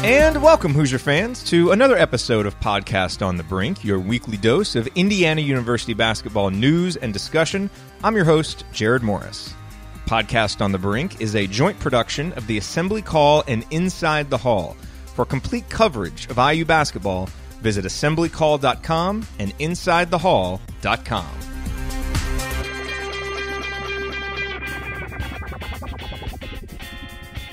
And welcome, Hoosier fans, to another episode of Podcast on the Brink, your weekly dose of Indiana University basketball news and discussion. I'm your host, Jerod Morris. Podcast on the Brink is a joint production of the Assembly Call and Inside the Hall. For complete coverage of IU basketball, visit assemblycall.com and insidethehall.com.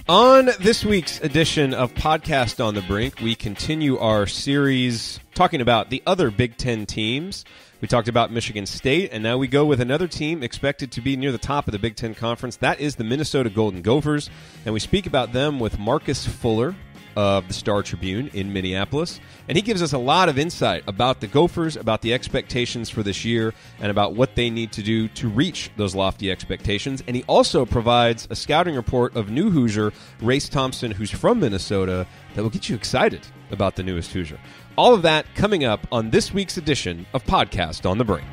On this week's edition of Podcast on the Brink, we continue our series talking about the other Big Ten teams. We talked about Michigan State, and now we go with another team expected to be near the top of the Big Ten Conference. That is the Minnesota Golden Gophers, and we speak about them with Marcus Fuller of the Star Tribune in Minneapolis. And he gives us a lot of insight about the Gophers, about the expectations for this year, and about what they need to do to reach those lofty expectations. And he also provides a scouting report of new Hoosier, Race Thompson, who's from Minnesota, that will get you excited about the newest Hoosier. All of that coming up on this week's edition of Podcast on the Brink.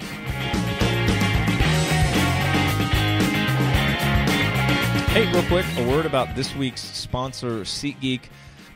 Hey, real quick, a word about this week's sponsor, SeatGeek.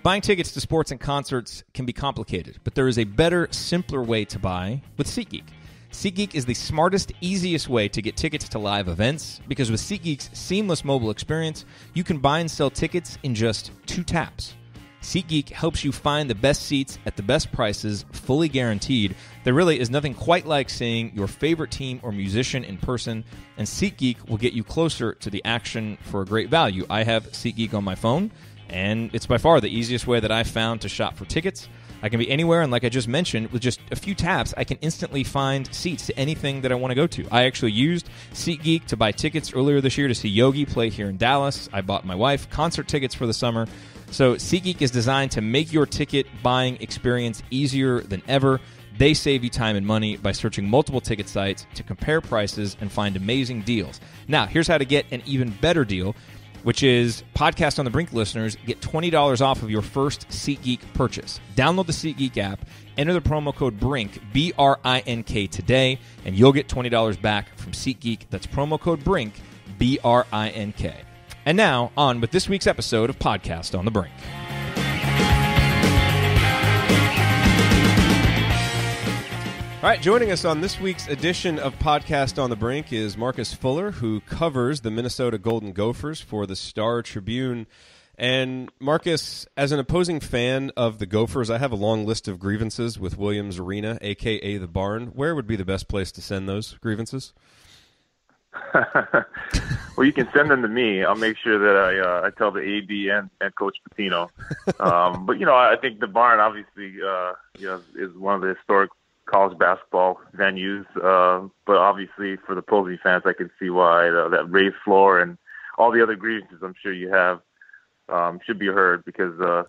Buying tickets to sports and concerts can be complicated, but there is a better, simpler way to buy with SeatGeek. SeatGeek is the smartest, easiest way to get tickets to live events, because with SeatGeek's seamless mobile experience, you can buy and sell tickets in just 2 taps. SeatGeek helps you find the best seats at the best prices, fully guaranteed. There really is nothing quite like seeing your favorite team or musician in person, and SeatGeek will get you closer to the action for a great value. I have SeatGeek on my phone, and it's by far the easiest way that I've found to shop for tickets. I can be anywhere, and like I just mentioned, with just a few taps, I can instantly find seats to anything that I want to go to. I actually used SeatGeek to buy tickets earlier this year to see Yogi play here in Dallas. I bought my wife concert tickets for the summer. So SeatGeek is designed to make your ticket buying experience easier than ever. They save you time and money by searching multiple ticket sites to compare prices and find amazing deals. Now, here's how to get an even better deal, which is Podcast on the Brink listeners get $20 off of your first SeatGeek purchase. Download the SeatGeek app, enter the promo code BRINK, B-R-I-N-K today, and you'll get $20 back from SeatGeek. That's promo code BRINK, B-R-I-N-K. And now, on with this week's episode of Podcast on the Brink. All right, joining us on this week's edition of Podcast on the Brink is Marcus Fuller, who covers the Minnesota Golden Gophers for the Star Tribune. And Marcus, as an opposing fan of the Gophers, I have a long list of grievances with Williams Arena, a.k.a. the Barn. Where would be the best place to send those grievances? Well, you can send them to me. I'll make sure that I tell the AD and Coach Pitino. But, I think the Barn obviously is one of the historic college basketball venues, but obviously for the opposing fans, I can see why that raised floor and all the other grievances I'm sure you have should be heard, because there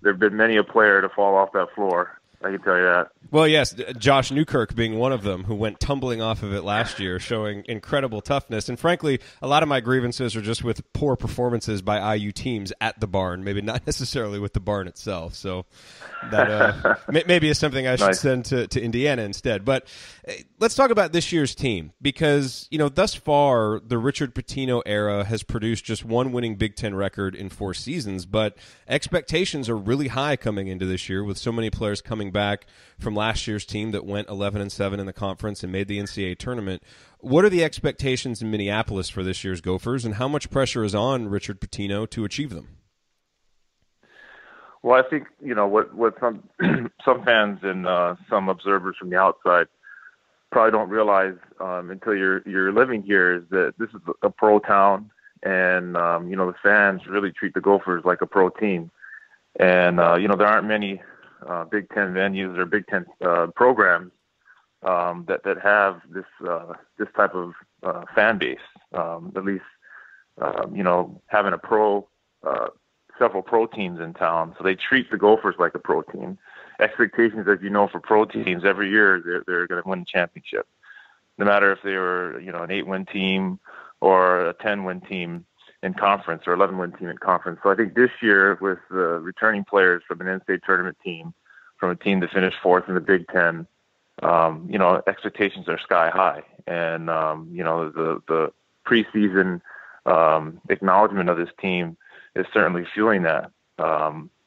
have been many a player to fall off that floor. I can tell you that. Well, yes, Josh Newkirk being one of them, who went tumbling off of it last year, showing incredible toughness. And frankly, a lot of my grievances are just with poor performances by IU teams at the Barn, maybe not necessarily with the Barn itself. So that maybe is something I should send to Indiana instead. But let's talk about this year's team, because, thus far, the Richard Pitino era has produced just one winning Big Ten record in 4 seasons, but expectations are really high coming into this year, with so many players coming back from last year's team that went 11-7 in the conference and made the NCAA tournament. What are the expectations in Minneapolis for this year's Gophers, and how much pressure is on Richard Pitino to achieve them? Well, I think, what some fans and some observers from the outside probably don't realize until you're living here is that this is a pro town, and, the fans really treat the Gophers like a pro team. And, there aren't many Big Ten venues or Big Ten programs that have this type of fan base. At least having several pro teams in town, so they treat the Gophers like a pro team. Expectations, as you know, for pro teams every year they're going to win a championship, no matter if they were an 8-win team or a 10-win team in conference or 11-win team in conference. So I think this year, with the returning players from an NCAA tournament team, from a team that finished 4th in the Big Ten, expectations are sky high. And, the preseason acknowledgement of this team is certainly fueling that.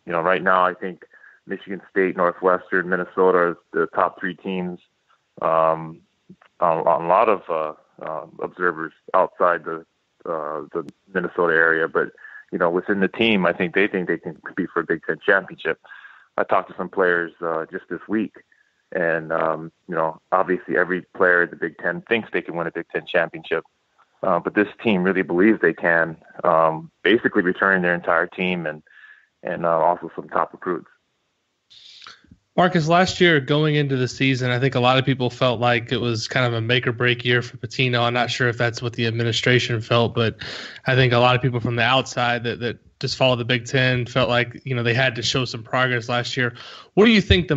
right now I think Michigan State, Northwestern, Minnesota are the top three teams on a lot of observers outside the Minnesota area. But, within the team, I think they can compete for a Big Ten championship. I talked to some players just this week, and, obviously every player in the Big Ten thinks they can win a Big Ten championship. But this team really believes they can, basically returning their entire team and also some top recruits. Marcus, last year going into the season, I think a lot of people felt like it was kind of a make or break year for Pitino. I'm not sure if that's what the administration felt, but I think a lot of people from the outside that just follow the Big Ten felt like, they had to show some progress last year. What do you think the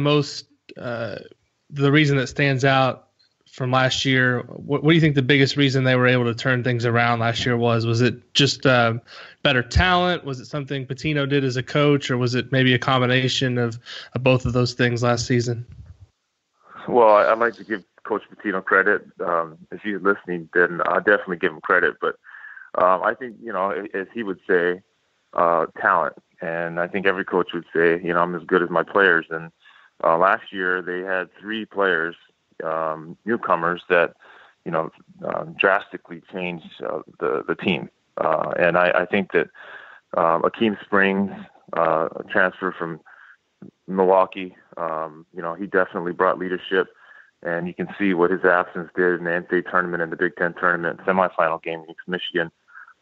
reason that stands out from last year? What do you think the biggest reason they were able to turn things around last year was? Was it just better talent? Was it something Pitino did as a coach, or was it maybe a combination of both of those things last season? Well, I'd like to give Coach Pitino credit. If he's listening, then I'll definitely give him credit. But I think, as he would say, talent. And I think every coach would say, I'm as good as my players. And last year they had three players, newcomers that, drastically changed the team. And I think that Akeem Springs, a transfer from Milwaukee, he definitely brought leadership, and you can see what his absence did in the NCAA tournament and the Big Ten tournament semifinal game against Michigan.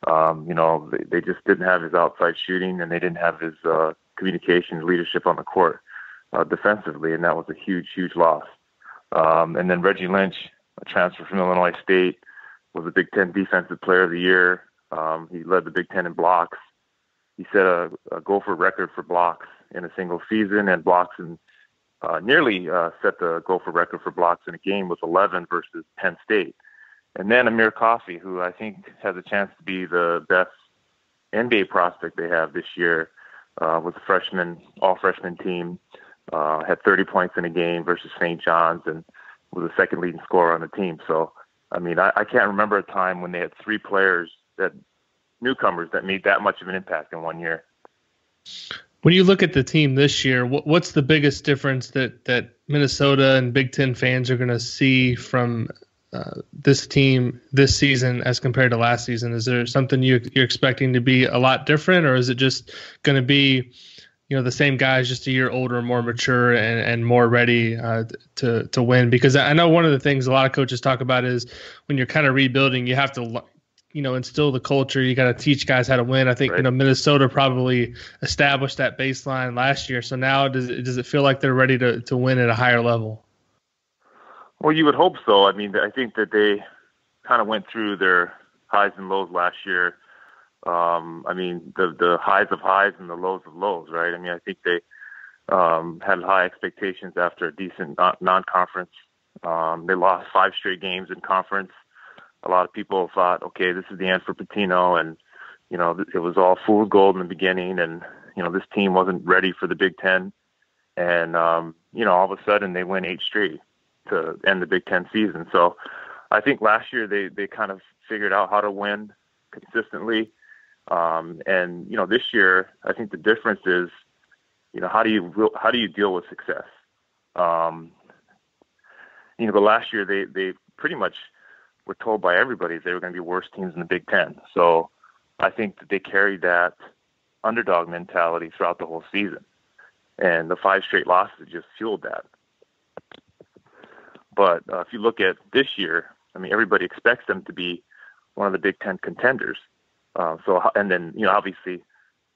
They just didn't have his outside shooting, and they didn't have his communication leadership on the court defensively, and that was a huge, huge loss. And then Reggie Lynch, a transfer from Illinois State, was a Big Ten Defensive Player of the Year. He led the Big Ten in blocks. He set a Gopher record for blocks in a single season, and blocks and nearly set the Gopher record for blocks in a game with 11 versus Penn State. And then Amir Coffey, who I think has a chance to be the best NBA prospect they have this year, was a freshman, all-freshman team, had 30 points in a game versus St. John's, and was the second leading scorer on the team. So, I can't remember a time when they had three players, newcomers, that made that much of an impact in 1 year. When you look at the team this year, what's the biggest difference that Minnesota and Big Ten fans are going to see from this team this season as compared to last season? Is there something you're expecting to be a lot different, or is it just going to be, the same guys, just a year older, more mature, and more ready to win? Because I know one of the things a lot of coaches talk about is when you're kind of rebuilding, you have to instill the culture. You got to teach guys how to win. I think, right. Minnesota probably established that baseline last year. So now does it feel like they're ready to win at a higher level? Well, you would hope so. I think that they kind of went through their highs and lows last year. The highs of highs and the lows of lows, right? I think they had high expectations after a decent non-conference. They lost 5 straight games in conference. A lot of people thought, okay, this is the end for Pitino, and, it was all fool's gold in the beginning, and, this team wasn't ready for the Big Ten. And, all of a sudden they win 8 straight to end the Big Ten season. So I think last year they kind of figured out how to win consistently. And, this year, I think the difference is, how do you deal with success? But last year they pretty much were told by everybody they were going to be worse teams in the Big Ten. So I think that they carried that underdog mentality throughout the whole season. And the 5 straight losses just fueled that. But if you look at this year, everybody expects them to be one of the Big Ten contenders. And then, obviously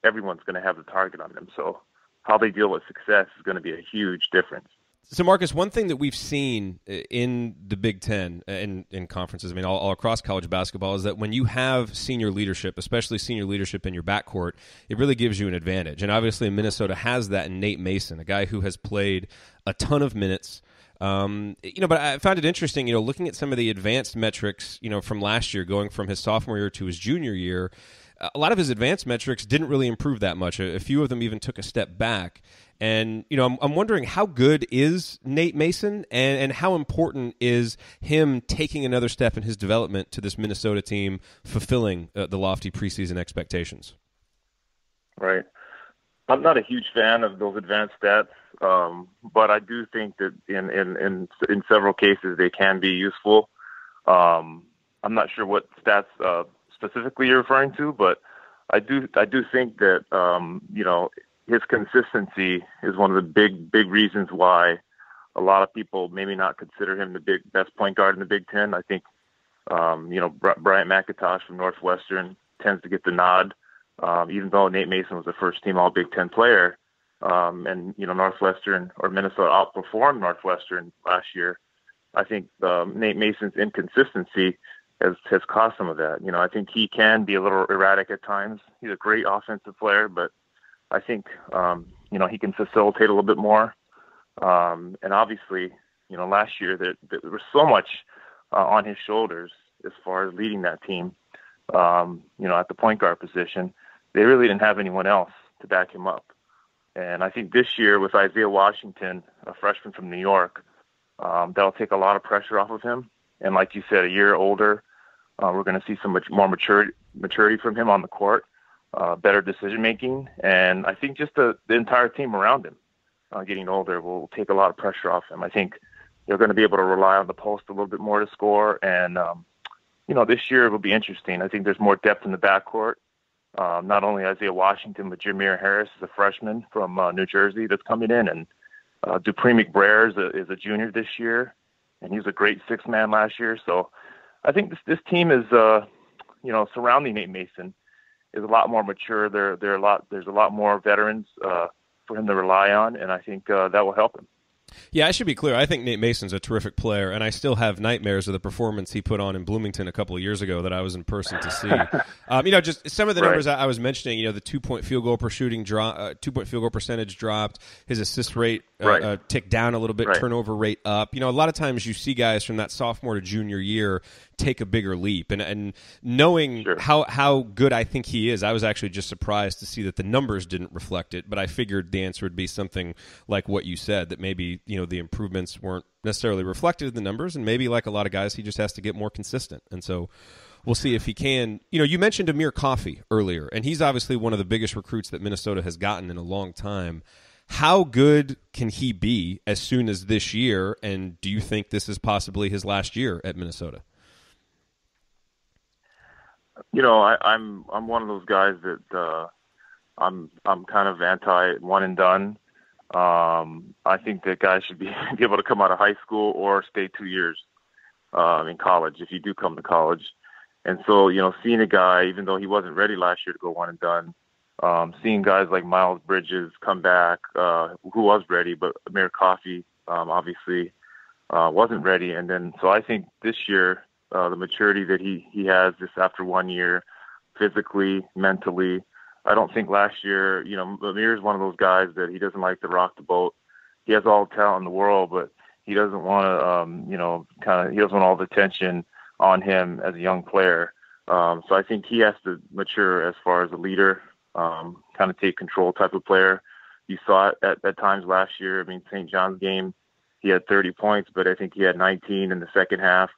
everyone's going to have the target on them. So how they deal with success is going to be a huge difference. So, Marcus, one thing that we've seen in the Big Ten, in conferences, all across college basketball, is that when you have senior leadership, especially senior leadership in your backcourt, it really gives you an advantage. And obviously Minnesota has that in Nate Mason, a guy who has played a ton of minutes. But I found it interesting, looking at some of the advanced metrics, from last year, going from his sophomore year to his junior year. A lot of his advanced metrics didn't really improve that much. A few of them even took a step back. And, I'm wondering, how good is Nate Mason, and how important is him taking another step in his development to this Minnesota team fulfilling the lofty preseason expectations? Right. I'm not a huge fan of those advanced stats, but I do think that in several cases they can be useful. I'm not sure what stats specifically you're referring to, but I do think that his consistency is one of the big reasons why a lot of people maybe not consider him the best point guard in the Big Ten. I think Bryant McIntosh from Northwestern tends to get the nod. Even though Nate Mason was a first-team All-Big Ten player, and Northwestern or Minnesota outperformed Northwestern last year, I think Nate Mason's inconsistency has caused some of that. I think he can be a little erratic at times. He's a great offensive player, but I think he can facilitate a little bit more. And obviously, last year there was so much on his shoulders as far as leading that team. At the point guard position, they really didn't have anyone else to back him up. And I think this year with Isaiah Washington, a freshman from New York, that'll take a lot of pressure off of him. And like you said, a year older, we're going to see so much more maturity from him on the court, better decision-making. And I think just the entire team around him getting older will take a lot of pressure off him. I think they're going to be able to rely on the post a little bit more to score. And, this year it will be interesting. I think there's more depth in the backcourt. Not only Isaiah Washington, but Jameer Harris is a freshman from New Jersey that's coming in. And Dupree McBrayer is a junior this year, and he was a great sixth man last year. So I think this team is, surrounding Nate Mason is a lot more mature. There's a lot more veterans for him to rely on, and I think that will help him. Yeah, I should be clear. I think Nate Mason's a terrific player, and I still have nightmares of the performance he put on in Bloomington a couple of years ago that I was in person to see. Just some of the numbers I was mentioning. The 2-point field goal percentage dropped. His assist rate ticked down a little bit. Turnover rate up. A lot of times you see guys from that sophomore to junior year take a bigger leap, and knowing how good I think he is, I was actually just surprised to see that the numbers didn't reflect it. But I figured the answer would be something like what you said, that maybe the improvements weren't necessarily reflected in the numbers, and maybe like a lot of guys, he just has to get more consistent. And so we'll see if he can. You mentioned Amir Coffey earlier, and he's obviously one of the biggest recruits that Minnesota has gotten in a long time. How good can he be as soon as this year, and do you think this is possibly his last year at Minnesota? I'm one of those guys that I'm kind of anti one and done. I think that guys should be able to come out of high school or stay 2 years in college if you do come to college. And so, seeing a guy, even though he wasn't ready last year to go one and done, seeing guys like Miles Bridges come back, who was ready, but Amir Coffey obviously wasn't ready. And then, so I think this year, the maturity that he has just after 1 year, physically, mentally. I don't think last year, Amir is one of those guys that he doesn't like to rock the boat. He has all the talent in the world, but he doesn't want to, he doesn't want all the attention on him as a young player. So I think he has to mature as far as a leader, kind of take control type of player. You saw it at times last year. I mean, St. John's game, he had 30 points, but I think he had 19 in the second half.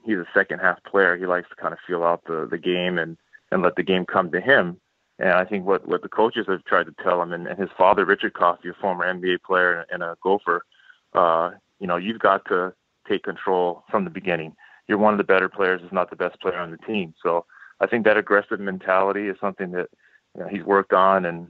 He's a second half player. He likes to kind of feel out the game and let the game come to him. And I think what the coaches have tried to tell him, and his father, Richard Coffey, a former NBA player and a Gopher, you've got to take control from the beginning. You're one of the better players, if not the best player on the team. So I think that aggressive mentality is something that he's worked on, and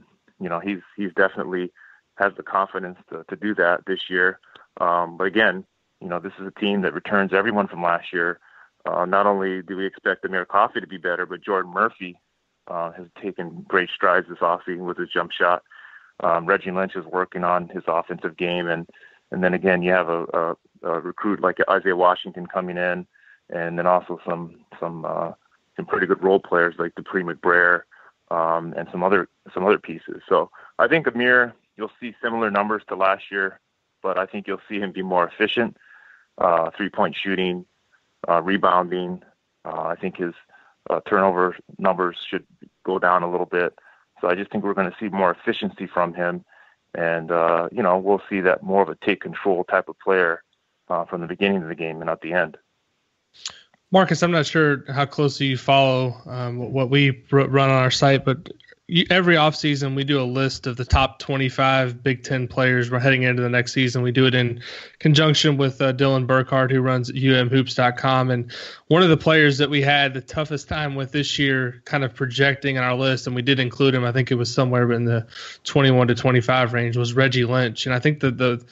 he's definitely has the confidence to do that this year. But again, this is a team that returns everyone from last year. Not only do we expect Amir Coffey to be better, but Jordan Murphy has taken great strides this offseason with his jump shot. Reggie Lynch is working on his offensive game, and then again you have a recruit like Isaiah Washington coming in, and then also some pretty good role players like Dupree McBrayer and some other pieces. So I think Amir, you'll see similar numbers to last year, but I think you'll see him be more efficient, 3-point shooting, rebounding. I think his turnover numbers should go down a little bit. So I just think we're going to see more efficiency from him. And, we'll see that more of a take control type of player from the beginning of the game and not the end. Marcus, I'm not sure how closely you follow what we run on our site, but every offseason we do a list of the top 25 Big Ten players. We're heading into the next season. We do it in conjunction with Dylan Burkhardt, who runs umhoops.com. And one of the players that we had the toughest time with this year kind of projecting in our list, and we did include him, I think it was somewhere in the 21 to 25 range, was Reggie Lynch. And I think the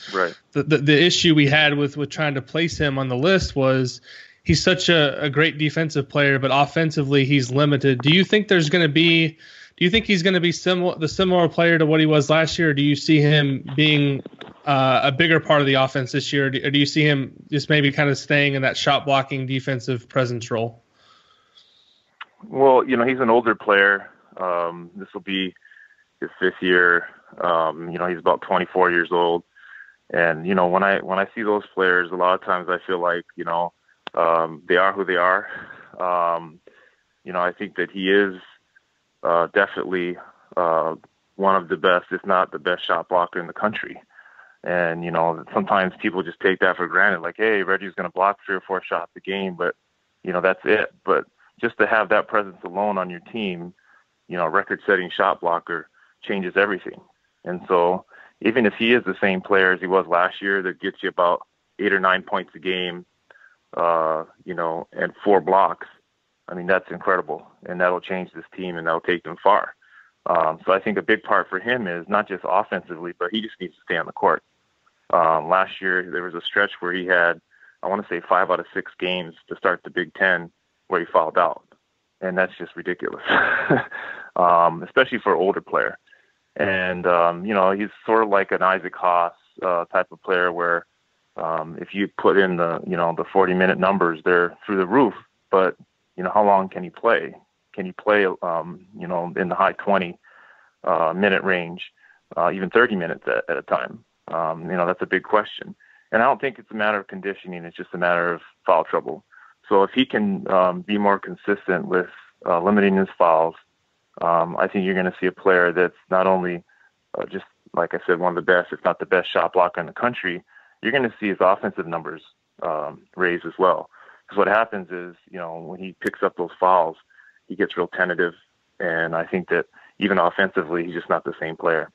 issue we had with trying to place him on the list was he's such a great defensive player, but offensively he's limited. Do you think he's going to be the similar player to what he was last year, or do you see him being a bigger part of the offense this year, or do you see him just maybe kind of staying in that shot blocking defensive presence role? Well, he's an older player. This will be his 5th year. He's about 24 years old. And, when I see those players, a lot of times I feel like, they are who they are. I think that he is definitely one of the best, if not the best shot blocker in the country. And, sometimes people just take that for granted, like, hey, Reggie's going to block 3 or 4 shots a game, but, that's it. But just to have that presence alone on your team, record-setting shot blocker changes everything. And so even if he is the same player as he was last year that gets you about 8 or 9 points a game, and 4 blocks, I mean, that's incredible, and that'll change this team, and that'll take them far. So I think a big part for him is not just offensively, but he just needs to stay on the court. Last year, there was a stretch where he had, I want to say 5 out of 6 games to start the Big Ten where he fouled out, and that's just ridiculous, especially for an older player. And, he's sort of like an Isaac Haas type of player where if you put in the 40-minute numbers, they're through the roof, but how long can he play? Can he play, in the high 20-minute range, even 30 minutes at a time? That's a big question. And I don't think it's a matter of conditioning. It's just a matter of foul trouble. So if he can be more consistent with limiting his fouls, I think you're going to see a player that's not only just, like I said, one of the best, if not the best shot blocker in the country. You're going to see his offensive numbers raise as well. Because what happens is, when he picks up those fouls, he gets real tentative. And I think that even offensively, he's just not the same player.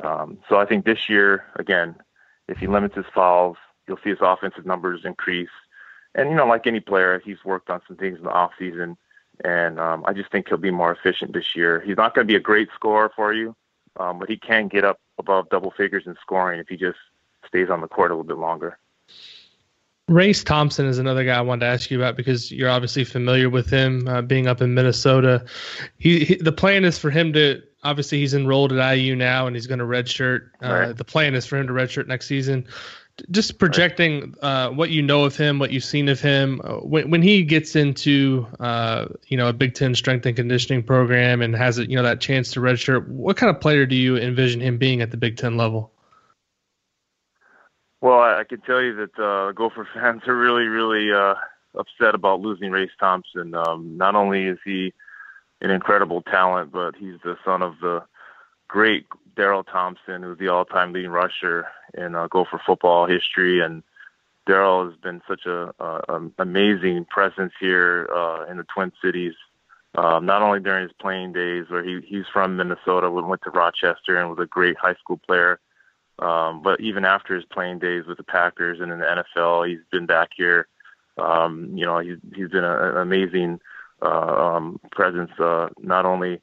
So I think this year, again, if he limits his fouls, you'll see his offensive numbers increase. And, like any player, he's worked on some things in the offseason. And I just think he'll be more efficient this year. He's not going to be a great scorer for you, but he can get up above double figures in scoring if he just stays on the court a little bit longer. Race Thompson is another guy I wanted to ask you about because you're obviously familiar with him being up in Minnesota. The plan is for him to, obviously he's enrolled at IU now and he's going to redshirt. Right. The plan is for him to redshirt next season. Just projecting what you know of him, what you've seen of him, when he gets into a Big Ten strength and conditioning program and has that chance to redshirt, what kind of player do you envision him being at the Big Ten level? Well, I can tell you that Gopher fans are really, really upset about losing Race Thompson. Not only is he an incredible talent, but he's the son of the great Daryl Thompson, who's the all-time leading rusher in Gopher football history. And Daryl has been such an amazing presence here in the Twin Cities, not only during his playing days, where he's from Minnesota, went to Rochester and was a great high school player. But even after his playing days with the Packers and in the NFL, he's been back here. He's been an amazing presence, not only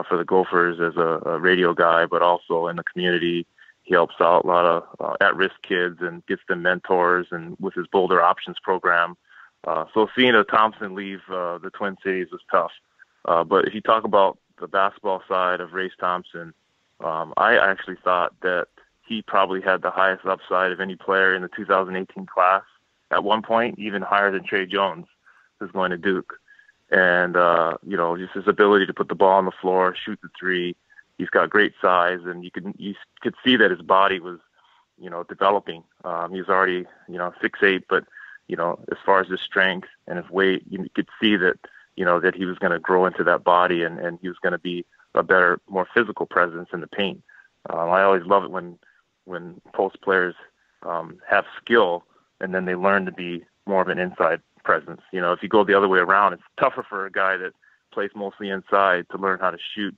for the Gophers as a radio guy, but also in the community. He helps out a lot of at-risk kids and gets them mentors, and with his Boulder Options program. So seeing a Thompson leave the Twin Cities was tough. But if you talk about the basketball side of Race Thompson, I actually thought that he probably had the highest upside of any player in the 2018 class. At one point, even higher than Trey Jones, who's going to Duke. And, just his ability to put the ball on the floor, shoot the three. He's got great size, and you could see that his body was, developing. He's already, 6'8", but, as far as his strength and his weight, you could see that, that he was going to grow into that body and he was going to be a better, more physical presence in the paint. I always love it when post players have skill and then they learn to be more of an inside presence. If you go the other way around, it's tougher for a guy that plays mostly inside to learn how to shoot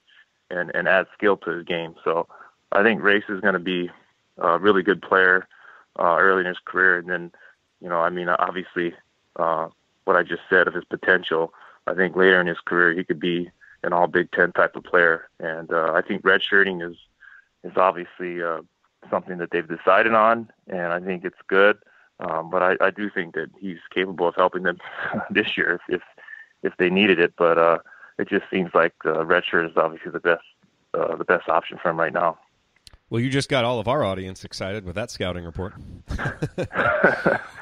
and add skill to his game. So I think Race is going to be a really good player early in his career. And then, obviously what I just said of his potential, I think later in his career he could be an all Big Ten type of player. And I think redshirting is obviously something that they've decided on, and I think it's good. But I do think that he's capable of helping them this year if they needed it. But it just seems like redshirt is obviously the best option for him right now. Well, you just got all of our audience excited with that scouting report.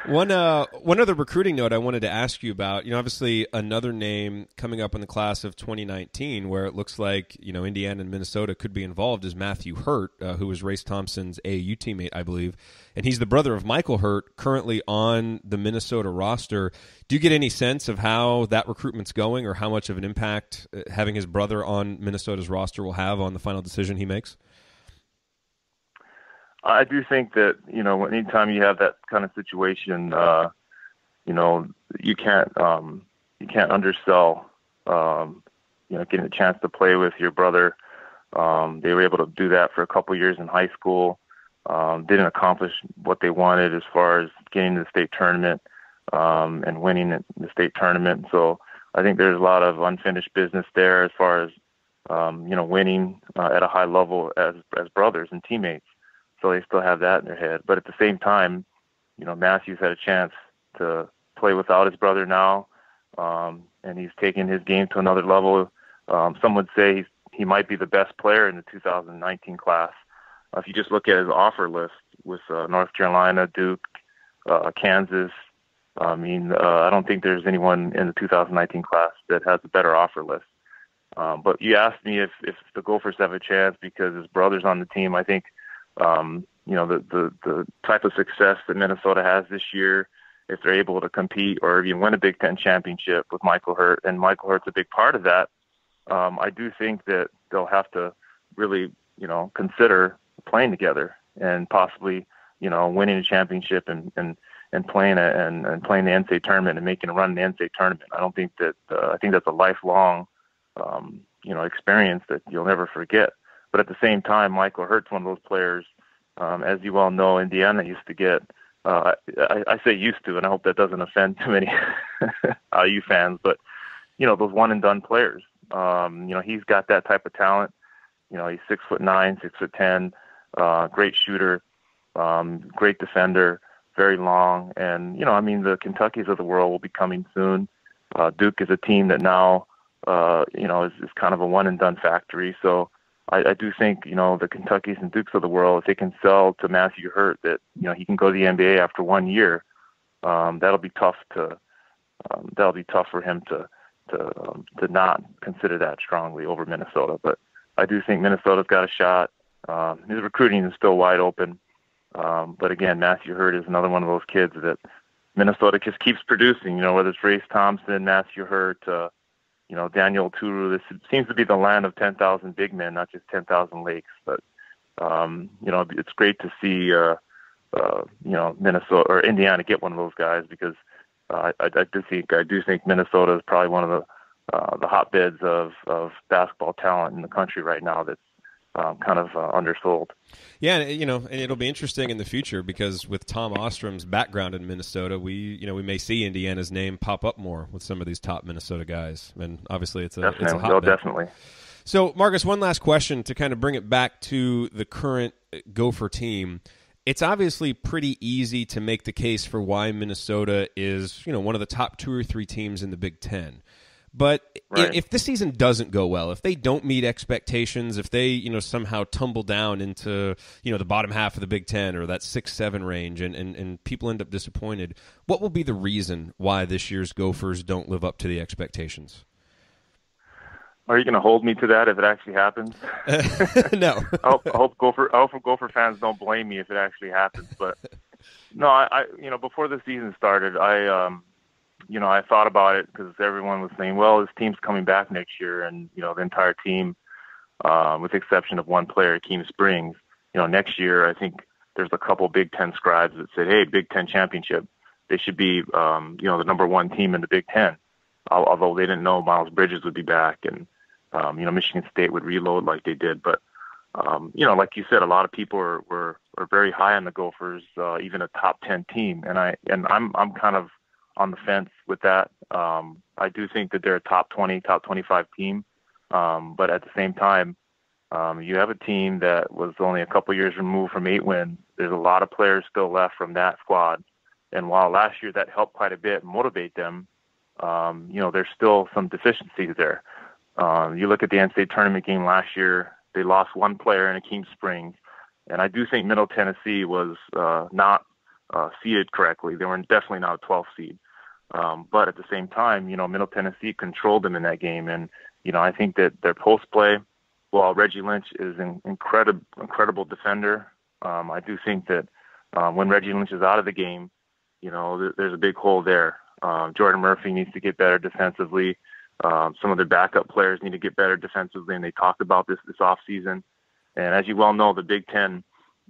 One other recruiting note I wanted to ask you about, obviously another name coming up in the class of 2019 where it looks like, Indiana and Minnesota could be involved is Matthew Hurt, who was Race Thompson's AAU teammate, I believe. And he's the brother of Michael Hurt, currently on the Minnesota roster. Do you get any sense of how that recruitment's going or how much of an impact having his brother on Minnesota's roster will have on the final decision he makes? I do think that, anytime you have that kind of situation, you can't undersell, getting a chance to play with your brother. They were able to do that for a couple of years in high school. Didn't accomplish what they wanted as far as getting to the state tournament, and winning the state tournament. So I think there's a lot of unfinished business there as far as, winning at a high level as brothers and teammates. So they still have that in their head. But at the same time, Matthew's had a chance to play without his brother now, and he's taken his game to another level. Some would say he might be the best player in the 2019 class. If you just look at his offer list with North Carolina, Duke, Kansas, I don't think there's anyone in the 2019 class that has a better offer list. But you asked me if the Gophers have a chance because his brother's on the team. I think the type of success that Minnesota has this year, if they're able to compete or even win a Big Ten championship with Michael Hurt, and Michael Hurt's a big part of that, I do think that they'll have to really, consider playing together and possibly, winning a championship and playing and playing the NCAA tournament and making a run in the NCAA tournament. I don't think that I think that's a lifelong, experience that you'll never forget. But at the same time, Michael Hurt's one of those players, as you well know, Indiana used to get, I say used to, and I hope that doesn't offend too many IU fans, but, those one-and-done players. He's got that type of talent. He's 6'9", 6'10", great shooter, great defender, very long. And, the Kentuckys of the world will be coming soon. Duke is a team that now, is kind of a one-and-done factory. So, I do think, the Kentuckys and Dukes of the world, if they can sell to Matthew Hurt that, he can go to the NBA after 1 year, that'll be tough for him to not consider that strongly over Minnesota. But I do think Minnesota's got a shot. His recruiting is still wide open. But again, Matthew Hurt is another one of those kids that Minnesota just keeps producing, whether it's Race Thompson, Matthew Hurt, Daniel Turu. This seems to be the land of 10,000 big men, not just 10,000 lakes. But, it's great to see, Minnesota or Indiana get one of those guys because I do think Minnesota is probably one of the hotbeds of basketball talent in the country right now that's kind of undersold. Yeah, and it'll be interesting in the future because with Tom Ostrom's background in Minnesota, we may see Indiana's name pop up more with some of these top Minnesota guys, and obviously it's a hotbed. Definitely. So, Marcus, one last question to kind of bring it back to the current Gopher team. It's obviously pretty easy to make the case for why Minnesota is, one of the top 2 or 3 teams in the Big Ten. But right. If this season doesn't go well, if they don't meet expectations, if they somehow tumble down into the bottom half of the Big Ten or that 6-7 range, and people end up disappointed, what will be the reason why this year's Gophers don't live up to the expectations? Are you going to hold me to that if it actually happens? No. I hope Gopher fans don't blame me if it actually happens. But no, I before the season started, I thought about it because everyone was saying, well, this team's coming back next year. And, the entire team, with the exception of one player, Keem Springs, next year, I think there's a couple Big Ten scribes that said, hey, Big Ten championship, they should be, the number 1 team in the Big Ten. Although they didn't know Miles Bridges would be back and, Michigan State would reload like they did. But, like you said, a lot of people were very high on the Gophers, even a top 10 team. And I'm kind of on the fence with that. I do think that they're a top 20, top 25 team. But at the same time, you have a team that was only a couple years removed from 8 wins. There's a lot of players still left from that squad. And while last year that helped quite a bit motivate them, there's still some deficiencies there. You look at the NCAA tournament game last year, they lost one player in Akeem Springs. And I do think Middle Tennessee was not seeded correctly. They were definitely not a 12th seed. But at the same time, Middle Tennessee controlled them in that game. And, I think that their post play, while Reggie Lynch is an incredible defender, I do think that when Reggie Lynch is out of the game, there's a big hole there. Jordan Murphy needs to get better defensively. Some of their backup players need to get better defensively, and they talked about this offseason. And as you well know, the Big Ten,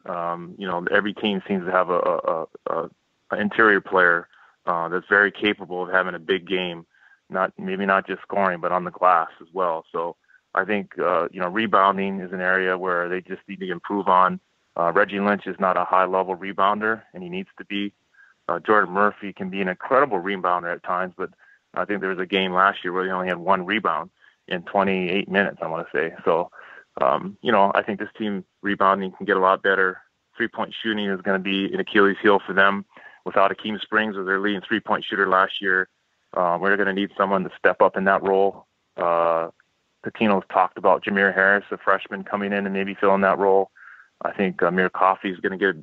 every team seems to have an interior player that's very capable of having a big game, maybe not just scoring, but on the glass as well. So I think, rebounding is an area where they just need to improve on. Reggie Lynch is not a high-level rebounder, and he needs to be. Jordan Murphy can be an incredible rebounder at times, but I think there was a game last year where he only had 1 rebound in 28 minutes, I want to say. So, I think this team rebounding can get a lot better. 3-point shooting is going to be an Achilles heel for them. Without Akeem Springs, as their leading 3-point shooter last year, we're going to need someone to step up in that role. Patino's talked about Jameer Harris, a freshman, coming in and maybe filling that role. I think Amir Coffey is going to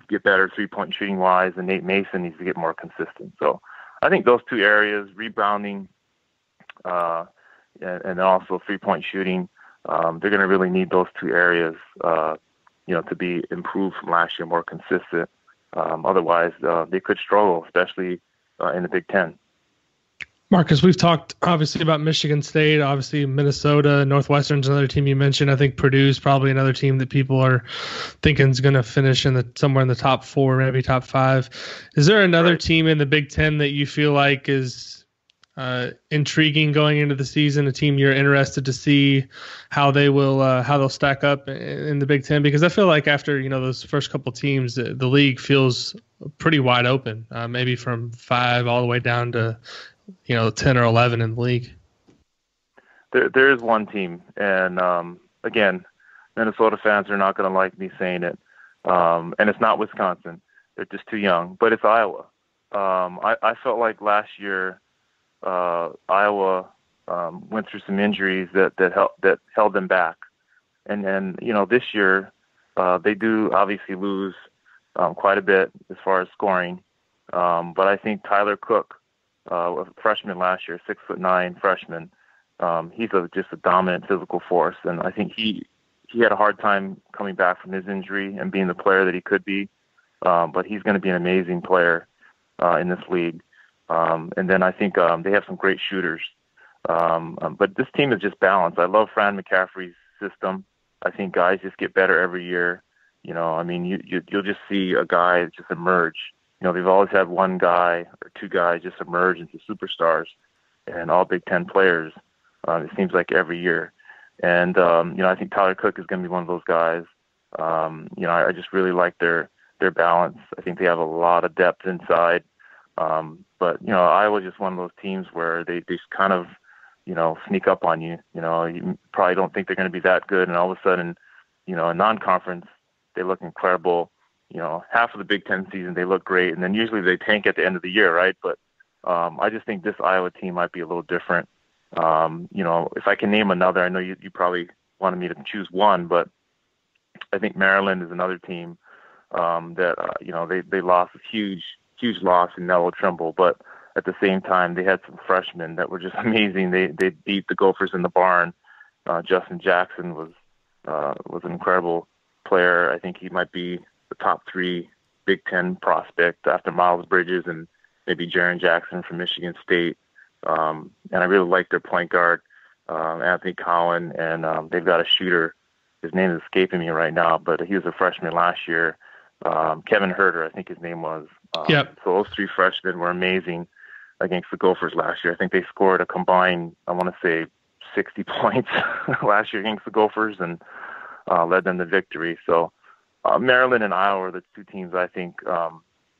get better 3-point shooting wise, and Nate Mason needs to get more consistent. So I think those 2 areas, rebounding and also 3-point shooting, they're going to really need those 2 areas, to be improved from last year, more consistent. Otherwise, they could struggle, especially in the Big Ten. Marcus, we've talked obviously about Michigan State, obviously Minnesota, Northwestern's another team you mentioned. I think Purdue's probably another team that people are thinking is going to finish somewhere in the top 4, maybe top 5. Is there another team in the Big Ten that you feel like is intriguing going into the season? A team you're interested to see how they'll stack up in the Big Ten? Because I feel like after those first couple teams, the league feels pretty wide open, maybe from 5 all the way down to 10 or 11 in the league. There is one team, and again, Minnesota fans are not going to like me saying it, and it's not Wisconsin. They're just too young, but it's Iowa. I felt like last year Iowa went through some injuries that held them back, and this year they do obviously lose quite a bit as far as scoring, but I think Tyler Cook, a freshman last year, 6'9" freshman. He's just a dominant physical force, and I think he had a hard time coming back from his injury and being the player that he could be. But he's going to be an amazing player in this league. And then I think they have some great shooters. But this team is just balanced. I love Fran McCaffrey's system. I think guys just get better every year. You'll just see a guy just emerge. They've always had one guy or 2 guys just emerge into superstars, and all Big Ten players. It seems like every year. And, I think Tyler Cook is going to be one of those guys. I just really like their balance. I think they have a lot of depth inside. But Iowa's just one of those teams where they just kind of, sneak up on you. You probably don't think they're going to be that good, and all of a sudden, in non-conference, they look incredible. Half of the Big Ten season, they look great, and then usually they tank at the end of the year, right? But I just think this Iowa team might be a little different. If I can name another, I know you probably wanted me to choose one, but I think Maryland is another team that, they lost a huge loss in Nello Trimble, but at the same time, they had some freshmen that were just amazing. They beat the Gophers in the barn. Justin Jackson was an incredible player. I think he might be the top 3 Big Ten prospect after Miles Bridges and maybe Jerod Jackson from Michigan State. And I really like their point guard, Anthony Cowan, and they've got a shooter. His name is escaping me right now, but he was a freshman last year. Kevin Herter, I think his name was. Yep. So those 3 freshmen were amazing against the Gophers last year. I think they scored a combined, I want to say, 60 points last year against the Gophers and led them to victory. So Maryland and Iowa are the two teams I think,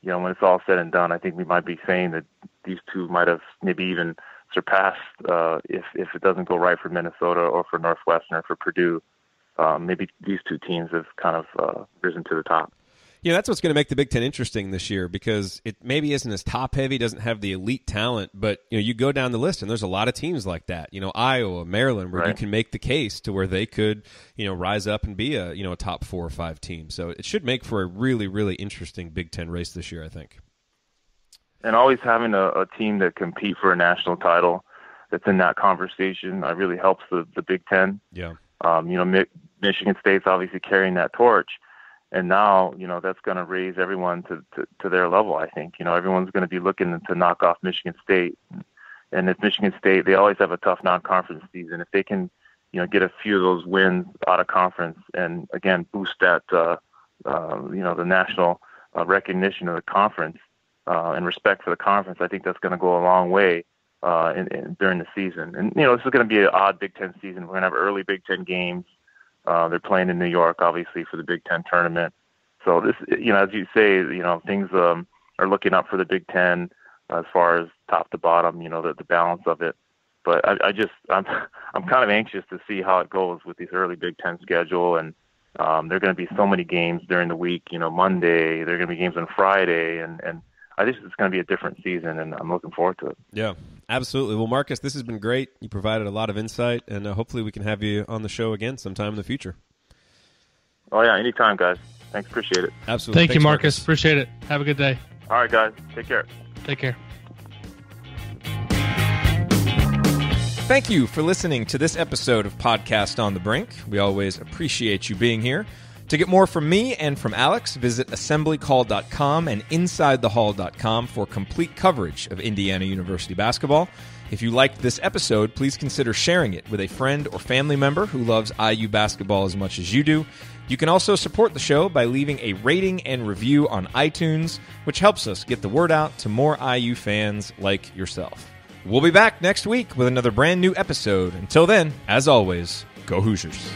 when it's all said and done, I think we might be saying that these two might have maybe even surpassed if it doesn't go right for Minnesota or for Northwestern or for Purdue. Maybe these two teams have kind of risen to the top. Yeah, that's what's going to make the Big Ten interesting this year, because it maybe isn't as top-heavy, doesn't have the elite talent, but you go down the list, and there's a lot of teams like that. Iowa, Maryland, where you can make the case to where they could, rise up and be a top 4 or 5 team. So it should make for a really, really interesting Big Ten race this year, I think. And always having a team that compete for a national title that's in that conversation really helps the Big Ten. Yeah. Michigan State's obviously carrying that torch. And now, that's going to raise everyone to their level, I think. Everyone's going to be looking to knock off Michigan State. And if Michigan State, they always have a tough non-conference season. If they can, get a few of those wins out of conference and, again, boost that, the national recognition of the conference and respect for the conference, I think that's going to go a long way during the season. And, this is going to be an odd Big Ten season. We're going to have early Big Ten games. They're playing in New York, obviously, for the Big Ten tournament. So this, as you say, things are looking up for the Big Ten as far as top to bottom, the balance of it. But I'm kind of anxious to see how it goes with this early Big Ten schedule. And there are going to be so many games during the week. Monday, there are going to be games on Friday, and I think it's going to be a different season, and I'm looking forward to it. Yeah, absolutely. Well, Marcus, this has been great. You provided a lot of insight, and hopefully we can have you on the show again sometime in the future. Oh, yeah, anytime, guys. Thanks, appreciate it. Absolutely. Thank you, Marcus. Appreciate it. Have a good day. All right, guys. Take care. Take care. Thank you for listening to this episode of Podcast on the Brink. We always appreciate you being here. To get more from me and from Alex, visit assemblycall.com and insidethehall.com for complete coverage of Indiana University basketball. If you liked this episode, please consider sharing it with a friend or family member who loves IU basketball as much as you do. You can also support the show by leaving a rating and review on iTunes, which helps us get the word out to more IU fans like yourself. We'll be back next week with another brand new episode. Until then, as always, go Hoosiers.